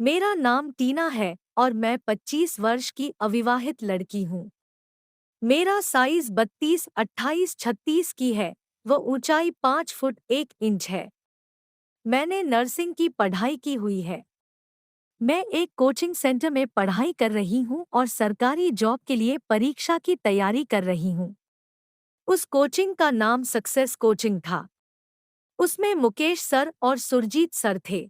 मेरा नाम टीना है और मैं 25 वर्ष की अविवाहित लड़की हूँ। मेरा साइज 32, 28, 36 की है। व ऊंचाई 5 फुट 1 इंच है। मैंने नर्सिंग की पढ़ाई की हुई है। मैं एक कोचिंग सेंटर में पढ़ाई कर रही हूँ और सरकारी जॉब के लिए परीक्षा की तैयारी कर रही हूँ। उस कोचिंग का नाम सक्सेस कोचिंग था। उसमें मुकेश सर और सुरजीत सर थे।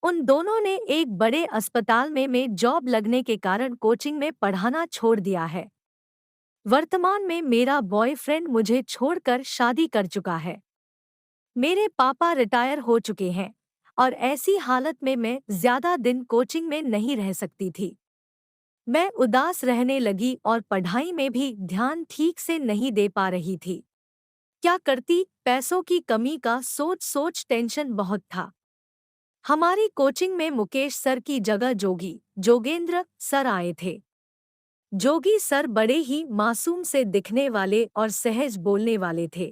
उन दोनों ने एक बड़े अस्पताल में जॉब लगने के कारण कोचिंग में पढ़ाना छोड़ दिया है। वर्तमान में मेरा बॉयफ्रेंड मुझे छोड़कर शादी कर चुका है। मेरे पापा रिटायर हो चुके हैं और ऐसी हालत में मैं ज्यादा दिन कोचिंग में नहीं रह सकती थी। मैं उदास रहने लगी और पढ़ाई में भी ध्यान ठीक से नहीं दे पा रही थी। क्या करती, पैसों की कमी का सोच सोच टेंशन बहुत था। हमारी कोचिंग में मुकेश सर की जगह जोगेंद्र सर आए थे। जोगी सर बड़े ही मासूम से दिखने वाले और सहज बोलने वाले थे।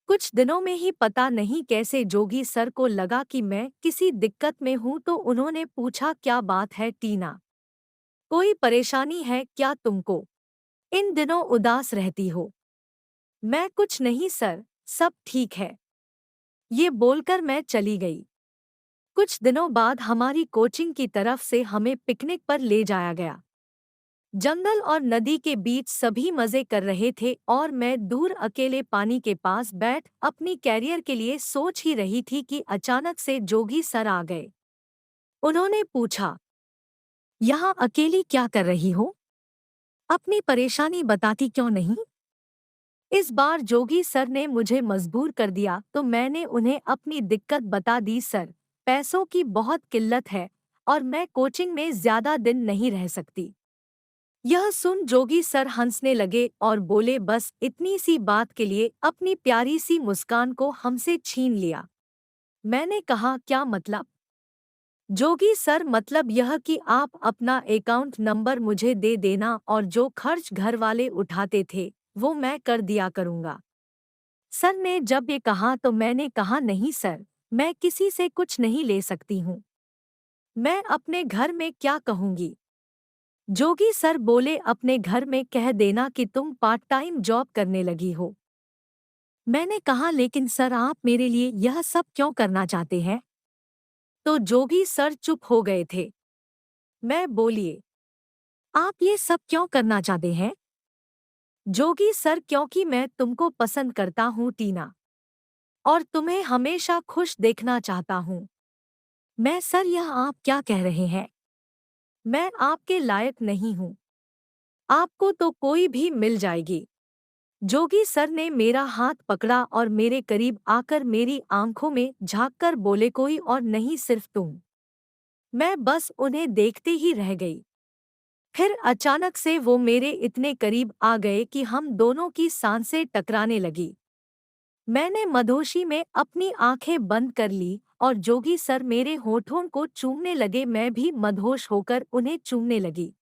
कुछ दिनों में ही पता नहीं कैसे जोगी सर को लगा कि मैं किसी दिक्कत में हूं, तो उन्होंने पूछा, क्या बात है टीना? कोई परेशानी है क्या तुमको? इन दिनों उदास रहती हो? मैं कुछ नहीं सर, सब ठीक है। ये बोलकर मैं चली गई। कुछ दिनों बाद हमारी कोचिंग की तरफ से हमें पिकनिक पर ले जाया गया। जंगल और नदी के बीच सभी मजे कर रहे थे और मैं दूर अकेले पानी के पास बैठ अपनी कैरियर के लिए सोच ही रही थी कि अचानक से जोगी सर आ गए। उन्होंने पूछा, यहाँ अकेली क्या कर रही हो? अपनी परेशानी बताती क्यों नहीं? इस बार जोगी सर ने मुझे मजबूर कर दिया तो मैंने उन्हें अपनी दिक्कत बता दी। सर, पैसों की बहुत किल्लत है और मैं कोचिंग में ज्यादा दिन नहीं रह सकती। यह सुन जोगी सर हंसने लगे और बोले, बस इतनी सी बात के लिए अपनी प्यारी सी मुस्कान को हमसे छीन लिया। मैंने कहा, क्या मतलब? जोगी सर, मतलब यह कि आप अपना अकाउंट नंबर मुझे दे देना और जो खर्च घर वाले उठाते थे वो मैं कर दिया करूँगा। सर ने जब ये कहा तो मैंने कहा, नहीं सर, मैं किसी से कुछ नहीं ले सकती हूँ। मैं अपने घर में क्या कहूँगी? जोगी सर बोले, अपने घर में कह देना कि तुम पार्ट टाइम जॉब करने लगी हो। मैंने कहा, लेकिन सर आप मेरे लिए यह सब क्यों करना चाहते हैं? तो जोगी सर चुप हो गए थे। मैं बोलिए, आप ये सब क्यों करना चाहते हैं? जोगी सर, क्योंकि मैं तुमको पसंद करता हूँ टीना, और तुम्हें हमेशा खुश देखना चाहता हूँ। मैं, सर यह आप क्या कह रहे हैं? मैं आपके लायक नहीं हूँ। आपको तो कोई भी मिल जाएगी। जोगी सर ने मेरा हाथ पकड़ा और मेरे करीब आकर मेरी आंखों में झांककर बोले, कोई और नहीं, सिर्फ तुम। मैं बस उन्हें देखते ही रह गई। फिर अचानक से वो मेरे इतने करीब आ गए कि हम दोनों की सांसें टकराने लगी। मैंने मधोशी में अपनी आंखें बंद कर ली और जोगी सर मेरे होठों को चूमने लगे। मैं भी मदहोश होकर उन्हें चूमने लगी।